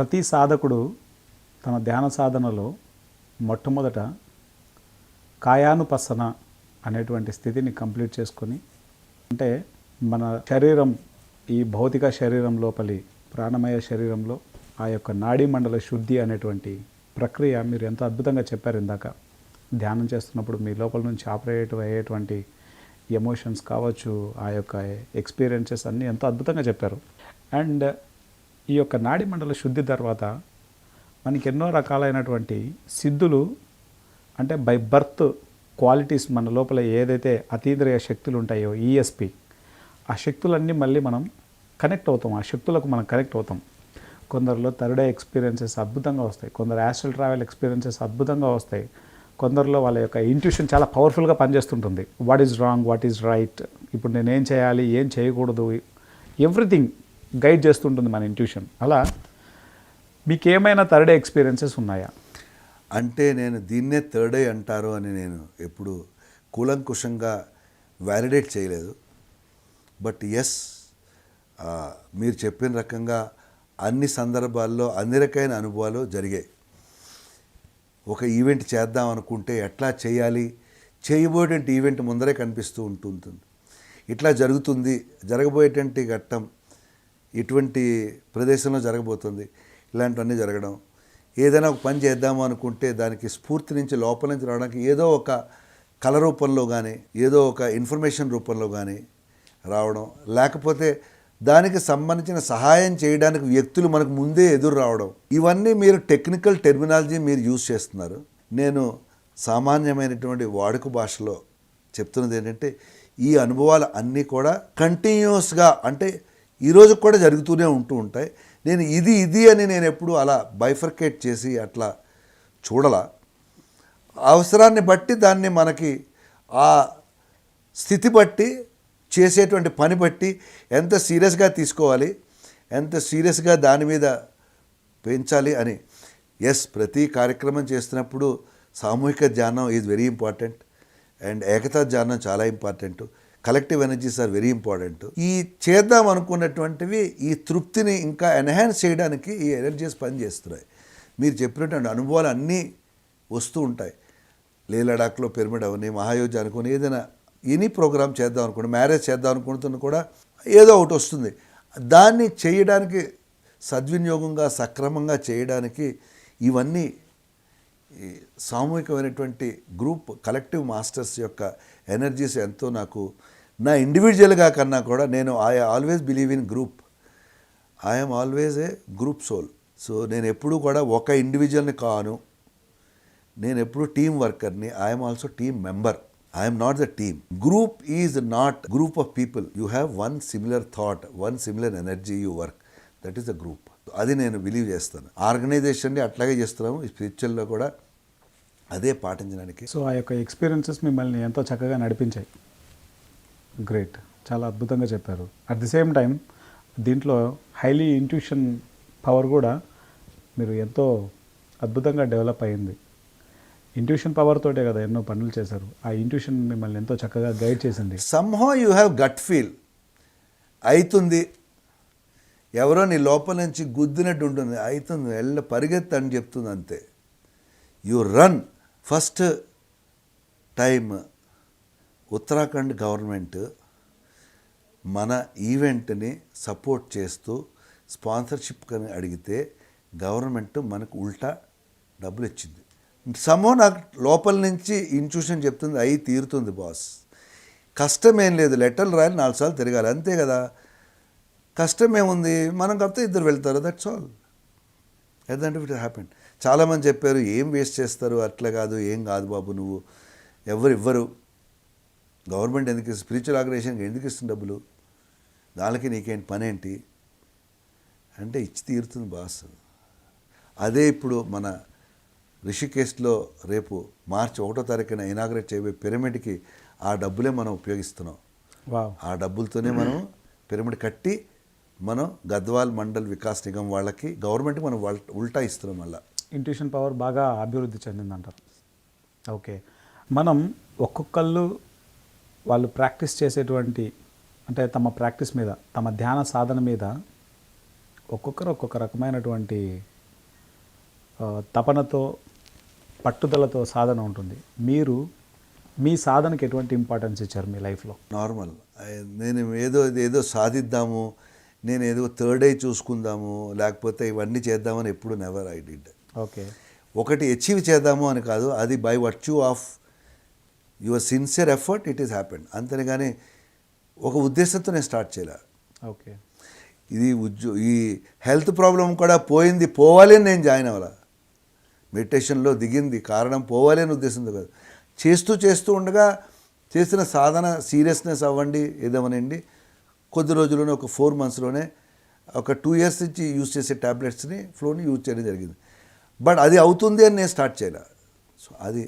ప్రతి సాధకుడు తన ధ్యాన సాధనలో మొట్టమొదట కాయానుపස්සన అనేటువంటి స్థితిని కంప్లీట్ చేసుకొని, అంటే మన శరీరం, ఈ భౌతిక శరీరం లోపలి ప్రాణమయ శరీరంలో ఆ యొక్క నాడీ మండల శుద్ధి అనేటువంటి ప్రక్రియ మీరు ఎంత అద్భుతంగా చెప్పారు ఇందాక. ధ్యానం చేస్తున్నప్పుడు మీ లోపల నుంచి ఆపరేట్ అయ్యేటువంటి ఎమోషన్స్ కావచ్చు, ఆ యొక్క ఎక్స్పీరియన్సెస్ అన్నీ ఎంతో అద్భుతంగా చెప్పారు. అండ్ ఈ యొక్క నాడీ మండల శుద్ధి తర్వాత మనకి ఎన్నో రకాలైనటువంటి సిద్ధులు, అంటే బై బర్త్ క్వాలిటీస్ మన లోపల ఏదైతే అతీంద్రియ శక్తులు ఉంటాయో, ఈఎస్పి, ఆ శక్తులన్నీ మళ్ళీ మనం కనెక్ట్ అవుతాం, ఆ శక్తులకు మనం కనెక్ట్ అవుతాం. కొందరిలో థర్డ్ ఐ ఎక్స్పీరియన్సెస్ అద్భుతంగా వస్తాయి, కొందరు యాస్ట్రల్ ట్రావెల్ ఎక్స్పీరియన్సెస్ అద్భుతంగా వస్తాయి, కొందరిలో వాళ్ళ యొక్క ఇంట్యూషన్ చాలా పవర్ఫుల్గా పనిచేస్తుంటుంది. What is wrong, what is right, ఇప్పుడు నేను ఏం చేయాలి, ఏం చేయకూడదు, ఎవ్రీథింగ్ గైడ్ చేస్తుంటుంది మన ఇంట్యూషన్. అలా మీకు ఏమైనా థర్డ్ ఐ ఎక్స్పీరియన్సెస్ ఉన్నాయా? అంటే నేను దీన్నే థర్డ్ ఐ అంటారు అని నేను ఎప్పుడు కూలంకుషంగా వ్యాలిడేట్ చేయలేదు. బట్ ఎస్, మీరు చెప్పిన రకంగా అన్ని సందర్భాల్లో అన్ని రకమైన అనుభవాలు జరిగాయి. ఒక ఈవెంట్ చేద్దాం అనుకుంటే ఎట్లా చేయాలి, చేయబోయేటువంటి ఈవెంట్ ముందరే కనిపిస్తూ ఉంటుంది. ఇట్లా జరుగుతుంది, జరగబోయేటువంటి ఘట్టం ఇటువంటి ప్రదేశంలో జరగబోతుంది, ఇలాంటివన్నీ జరగడం. ఏదైనా ఒక పని చేద్దాము అనుకుంటే దానికి స్ఫూర్తి నుంచి లోపల నుంచి రావడానికి ఏదో ఒక కళ రూపంలో కానీ, ఏదో ఒక ఇన్ఫర్మేషన్ రూపంలో కానీ రావడం, లేకపోతే దానికి సంబంధించిన సహాయం చేయడానికి వ్యక్తులు మనకు ముందే ఎదురు రావడం, ఇవన్నీ మీరు టెక్నికల్ టెర్మినాలజీ మీరు యూజ్ చేస్తున్నారు. నేను సామాన్యమైనటువంటి వాడుక భాషలో చెప్తున్నది ఏంటంటే, ఈ అనుభవాలు అన్నీ కూడా కంటిన్యూస్గా, అంటే ఈరోజు కూడా జరుగుతూనే ఉంటాయి. నేను ఇది అని నేను ఎప్పుడు అలా బైఫర్కేట్ చేసి అట్లా చూడాల. అవసరాన్ని బట్టి దాన్ని మనకి ఆ స్థితి బట్టి చేసేటువంటి పని బట్టి ఎంత సీరియస్గా తీసుకోవాలి, ఎంత సీరియస్గా దాని మీద పెంచాలి అని. ఎస్, ప్రతి కార్యక్రమం చేస్తున్నప్పుడు సామూహిక ధ్యానం ఈజ్ వెరీ ఇంపార్టెంట్, అండ్ ఏకతా ధ్యానం చాలా important, collective energies are very important. ఈ చేద్దాం అనుకున్నటువంటివి ఈ తృప్తిని ఇంకా ఎన్హాన్స్ చేయడానికి ఈ ఎనర్జీస్ పనిచేస్తున్నాయి. మీరు చెప్పినటువంటి అనుభవాలు అన్నీ వస్తూ ఉంటాయి. లే లడాఖ్లో పిరమిడ్ అవని, మహాయోజ అనుకుని, ఏదైనా ఎనీ ప్రోగ్రామ్ చేద్దాం అనుకోండి, మ్యారేజ్ చేద్దాం అనుకుంటున్న కూడా ఏదో ఒకటి వస్తుంది. దాన్ని చేయడానికి సద్వినియోగంగా సక్రమంగా చేయడానికి ఇవన్నీ సామూహికమైనటువంటి గ్రూప్ కలెక్టివ్ మాస్టర్స్ యొక్క ఎనర్జీస్ ఎంతో నాకు, నా ఇండివిజువల్గా కన్నా కూడా నేను I always believe in group. I'm always a group soul. So నేను ఎప్పుడూ కూడా ఒక ఇండివిజువల్ని కాను, నేను ఎప్పుడు టీమ్ వర్కర్ని. I'm also team member. I'm not the team. Group is not group of people. You have one similar thought, one similar energy, you work. That is the group. అది నేను బిలీవ్ చేస్తాను. ఆర్గనైజేషన్ని అట్లాగే చేస్తున్నాము, స్పిరిచువల్లో కూడా అదే పాటించడానికి. సో ఆ యొక్క ఎక్స్పీరియన్సెస్ మిమ్మల్ని ఎంతో చక్కగా నడిపించాయి. గ్రేట్, చాలా అద్భుతంగా చెప్పారు. అట్ ది సేమ్ టైం దీంట్లో హైలీ ఇంట్యూషన్ పవర్ కూడా మీరు ఎంతో అద్భుతంగా డెవలప్ అయ్యింది. ఇంట్యూషన్ పవర్ తోటే కదా ఎన్నో పనులు చేశారు. ఆ ఇంట్యూషన్ మిమ్మల్ని ఎంతో చక్కగా గైడ్ చేసింది. Somehow you have got feel అవుతుంది, ఎవరో నీ లోపల నుంచి గుద్దినట్టు ఉంటుంది, అవుతుంది, పరిగెత్తి అని చెప్తుంది, అంతే. You run. First time Uttarakhand government మన ఈవెంట్ని సపోర్ట్ చేస్తూ స్పాన్సర్షిప్ అని అడిగితే గవర్నమెంట్ మనకు ఉల్టా డబ్బులు ఇచ్చింది. సమ్హౌ నాకు లోపల నుంచి ఇంట్యూషన్ చెప్తుంది, అయి తీరుతుంది బాస్. కష్టమేం లేదు, లెటర్లు రాయాలి, 4 సార్లు తిరగాలి, అంతే కదా. కష్టమేముంది, మనం కాకపోతే ఇద్దరు వెళ్తారు, దట్స్ ఆల్. అదంటే ఇట్ హ్యాపెన్. చాలామంది చెప్పారు, ఏం వేస్ట్ చేస్తారు, అట్లా కాదు, ఏం కాదు బాబు, నువ్వు ఎవరు ఇవ్వరు, గవర్నమెంట్ ఎందుకు, స్పిరిచువల్ ఆర్గనైజేషన్కి ఎందుకు ఇస్తుంది డబ్బులు, దానికి నీకేంటి పని ఏంటి అంటే, ఇచ్చి తీరుతుంది బాస్. అదే ఇప్పుడు మన రిషికేశ్లో రేపు మార్చి 1వ తారీఖున ఇనాగ్రేట్ చేయబోయే పిరమిడ్కి ఆ డబ్బులే మనం ఉపయోగిస్తున్నాం. ఆ డబ్బులతోనే మనం పిరమిడ్ కట్టి మనం గద్వాల్ మండల్ వికాస్ నిగమ్ వాళ్ళకి, గవర్నమెంట్కి మనం ఉల్టా ఇస్తున్నాం. మళ్ళీ ఇంట్యూషన్ పవర్ బాగా అభివృద్ధి చెందిందంటారు. ఓకే, మనం ఒక్కొక్కళ్ళు వాళ్ళు ప్రాక్టీస్ చేసేటువంటి, అంటే తమ ప్రాక్టీస్ మీద, తమ ధ్యాన సాధన మీద ఒక్కొక్కరు ఒక్కొక్క రకమైనటువంటి తపనతో పట్టుదలతో సాధన ఉంటుంది. మీరు మీ సాధనకి ఎటువంటి ఇంపార్టెన్స్ ఇచ్చారు మీ లైఫ్లో? నార్మల్. నేను ఏదో సాధిద్దాము, నేను ఏదో థర్డ్ ఐ చూసుకుందాము, లేకపోతే ఇవన్నీ చేద్దామని ఎప్పుడు నెవర్ ఐ డిడ్. ఓకే. ఒకటి అచీవ్ చేద్దాము అని కాదు, అది by virtue of your sincere effort it is happened. అంతేనే కానీ ఒక ఉద్దేశంతో నేను స్టార్ట్ చేయలే. ఓకే. ఇది ఈ హెల్త్ ప్రాబ్లం కూడా పోవాలి అని నేను జాయిన్ అవ్వాల. మెడిటేషన్లో దిగింది కారణం పోవాలి అని ఉద్దేశంతో కాదు. చేస్తూ ఉండగా చేసిన సాధన సీరియస్నెస్ అవ్వండి ఏదవనండి, కొద్ది రోజుల్లోనే ఒక 4 monthsలోనే ఒక 2 years నుంచి యూజ్ చేసే ట్యాబ్లెట్స్ని ఫ్లోని యూజ్ చేయడం జరిగింది. బట్ అది అవుతుంది అని నేను స్టార్ట్ చేయలే. సో అది